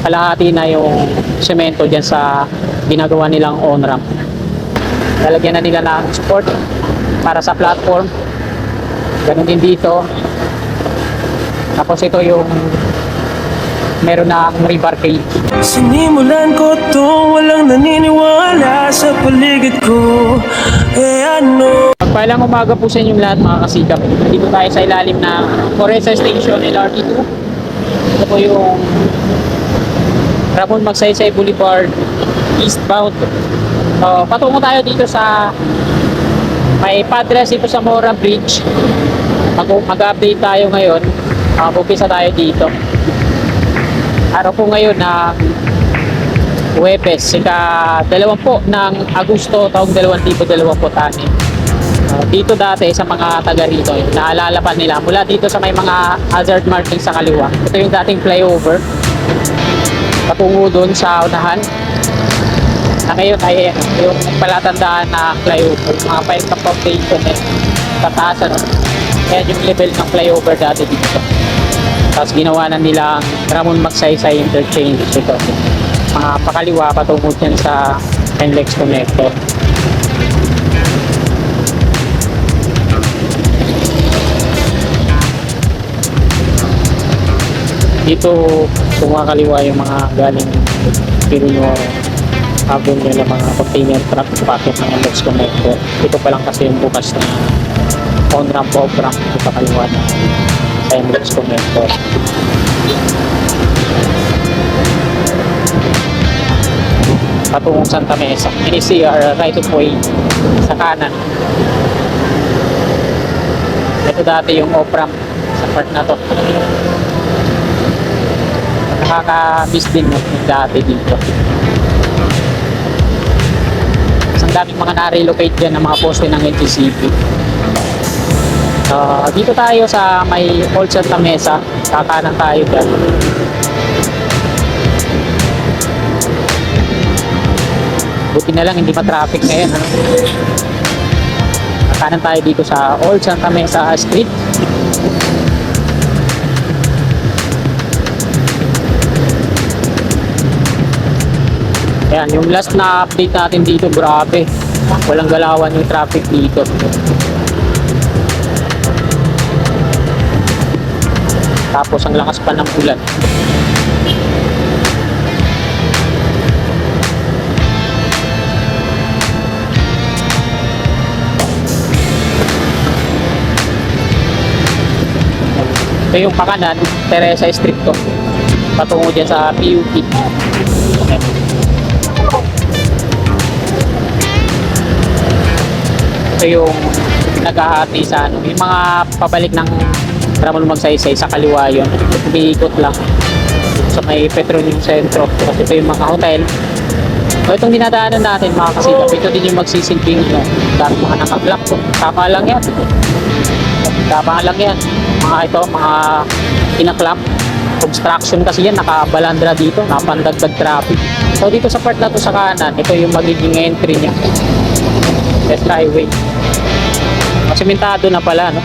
kalahati na yung semento dyan sa ginagawa nilang on-ramp. Lalagyan na nila ng support para sa platform. Ganun din dito. Tapos ito yung meron na rebar cage. Sinimulan ko to, walang naniniwala sa paligid ko. Ano? Pagpailang umaga po sa inyong lahat mga kasikap. Dito tayo sa ilalim ng Coreza Station LRT2. Ito po yung Ramon Magsaysay Boulevard eastbound. Patungo tayo dito sa may padres dito sa Mora Bridge. Mag-update tayo ngayon. Umpisa tayo dito. Araw po ngayon na Huwebes, ika-20 ng Agosto taong 2026. Dito dati sa mga taga rito, naalala pa nila mula dito sa may mga hazard marking sa kaliwa. Ito yung dating flyover patungo doon sa unahan. Na ngayon ay yung palatandaan na flyover, mga pipe of foundation tataas, ano? Yan yung level ng flyover dati dito. Tapos ginawa na nila Ramon Magsaysay Interchange ito. Mga pakaliwa patungo dyan sa NLEX Connector. Dito kumakaliwa yung mga galing Pinuno habon nila mga container truck packet ng NLEX Connector. Ito pa lang kasi yung bukas na on-ramp off-ramp ito pa kaliwa na sa NLEX Connector. Patungong Santa Mesa, NCR right of way sa kanan. Ito dati yung off-ramp sa part na to. Nakaka-miss din yung dati dito. Ang daming mga na-relocate dyan ng mga poste ng NTCP. Dito tayo sa may Old Santa Mesa, kakanan tayo dyan. Buti na lang hindi ma-traffic ngayon, ano? Kakanan tayo dito sa Old Santa Mesa Street. Ayan, yung last na update natin dito, grabe, walang galawan yung traffic dito. Tapos ang lakas pa ng ulan. Ito yung pakanan, Teresa Street to. Patungo dyan sa PUP. Ito yung naghahati sa ano, yung mga pabalik ng Ramon Magsaysay sa kaliwa yun. Umiikot lang sa may Petroleum Centro. Kasi ito yung mga hotel. So itong dinadaanan natin mga kasikap, ito din yung magsisilbing no? Dahil mga nakablock. Tama lang yan. Tama lang yan. Mga ito, mga inaklap. Obstruction kasi yan, nakabalandra dito, napandagdag traffic. So dito sa part na to sa kanan, ito yung magiging entry niya. West Highway. Simentado na pala, no?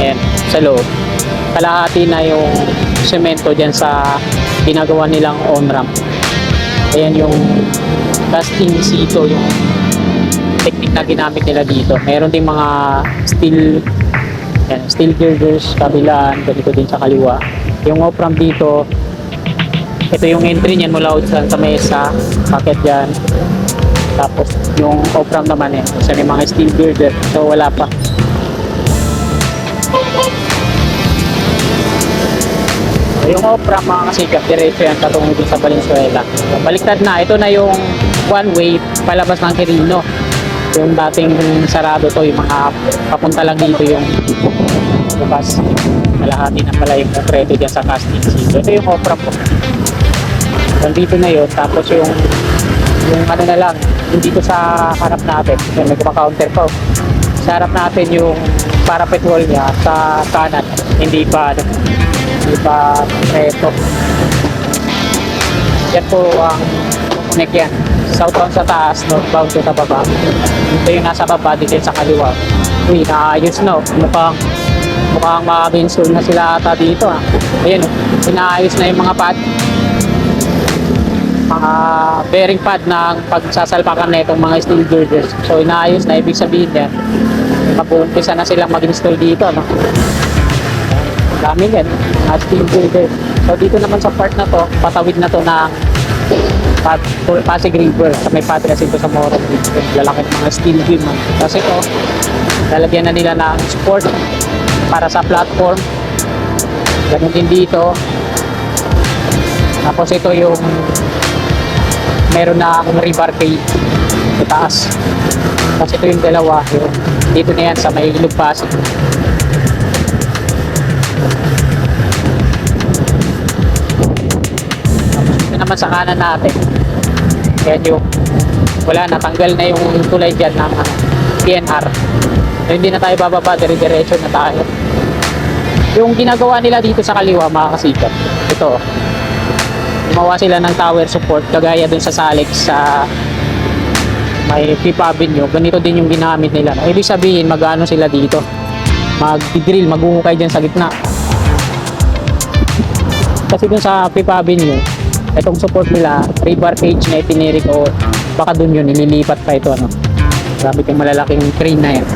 Ayan, sa loob. Kalahati na yung semento dyan sa ginagawa nilang on-ramp. Ayan yung casting sito, yung technique na ginamit nila dito. Meron ding mga steel, ayan, steel girders, kabilaan, ganito din sa kaliwa. Yung off-ramp dito, ito yung entry niyan mula sa Santa Mesa, packet dyan. Tapos yung off-ramp naman so may mga steel girder, so wala pa. So, yung off-ramp mga kasikap, diretso yan patungo din sa Valenzuela. So, baliktad na, ito na yung one way palabas ng Quirino. Yung dating sarado to, yung mga papunta lang dito yung bukas. Kalahati na pala yung konkreto dyan sa casting. So ito yung off-ramp po. Nandito na yun, tapos yung ano na lang, yung dito sa harap natin, may kumaka-counter pa. Sa harap natin yung parapet wall niya sa kanan, hindi pa preto. Yan po ang connect yan. Southbound sa taas, northbound sa baba. Ito yung nasa baba, dito sa kaliwa. Uy, naayos na. Mukhang mag-install na sila ata dito. Ayan o, inaayos na yung mga pad. Mga bearing pad ng pagsasalpakan na itong mga steel girders. So inaayos na, ibig sabihin yan, mag-uumpisa na silang mag-install dito, no? Dami yan, mga steel girders. So dito naman sa part na to, patawid na to ng Pasig River. Sa may Padres ito sa Morong River. Lalaki ng mga steel beam. Kasi ito, lalagyan na nila ng support para sa platform. Ganun din dito. Tapos ito yung meron na akong rebar cage sa taas. Kasi ito yung dalawa. Yung, dito na yan sa may Ilog Pasig. Naman sa kanan natin, yan yung wala, natanggal na yung tulay dyan ng PNR. So, hindi na tayo bababa, dire-diretso na tayo. Yung ginagawa nila dito sa kaliwa, mga kasikat, ito, gumawa sila ng tower support kagaya dun sa Salix sa may Fifth Avenue. Ganito din yung ginamit nila, no? Ibig sabihin, mag-ano sila dito, mag-drill, maghuhukay dyan sa gitna. Kasi dun sa Fifth Avenue, itong support nila, rebar cage na itinirik o baka dun yun, ililipat pa ito, ano. Grabe yung malalaking crane na yan.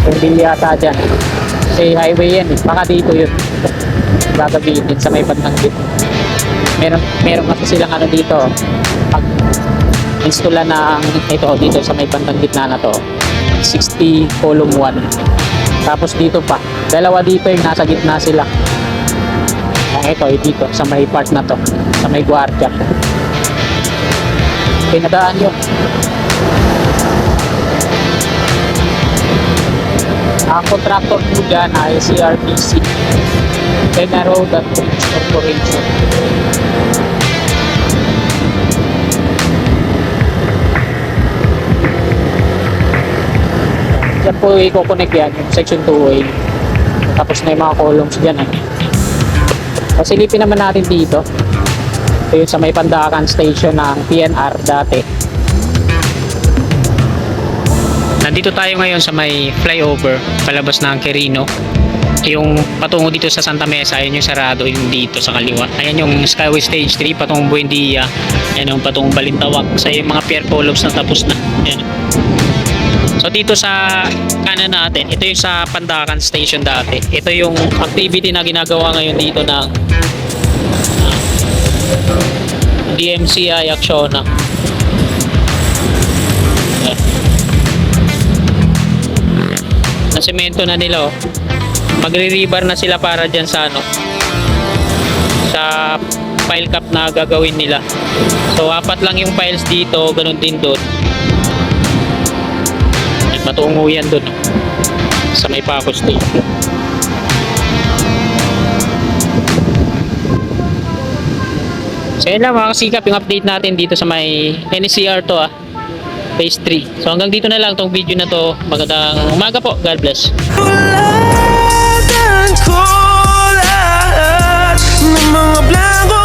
Hindi yata dyan. Kasi highway yan, eh. Baka dito yun. Gagabihin din sa may bandang dito. Meron kasi silang ano dito, pag installa ng ito, dito sa may bandang gitna na to, 60 column 1. Tapos dito pa, dalawa dito yung nasa gitna sila. Ito dito sa may part na to, sa may guardia. Pinadaan yun. Ang contractor po dyan ay CRPC, Kenya Road and Bridge Corporation. Yan po i-connect yan, yung section 2A. Tapos na yung mga columns dyan. Silipin naman natin dito. Ito yung sa may Pandakan station ng PNR dati. Nandito tayo ngayon sa may flyover palabas ng Quirino. Yung patungo dito sa Santa Mesa, ayun yung sarado, yung dito sa kaliwa. Ayan yung Skyway Stage 3 patungong Buendia. Ayan yung patungong Balintawak. Sa yung mga pier columns na tapos na. Ayan. So dito sa kanan natin, ito yung sa Pandakan Station dati. Ito yung activity na ginagawa ngayon dito ng DMCI Acciona. Nasemento na nila, oh. Magre-rebar na sila para dyan sa ano, sa pile cap na gagawin nila. So 4 lang yung piles dito, ganun din doon. Matungo yan doon sa may Paco Station. So yun lang mga kasikap, yung update natin dito sa may NCR to, phase 3. So hanggang dito na lang tong video na to. Magandang umaga po, God bless. Wala ko lahat ng mga blanco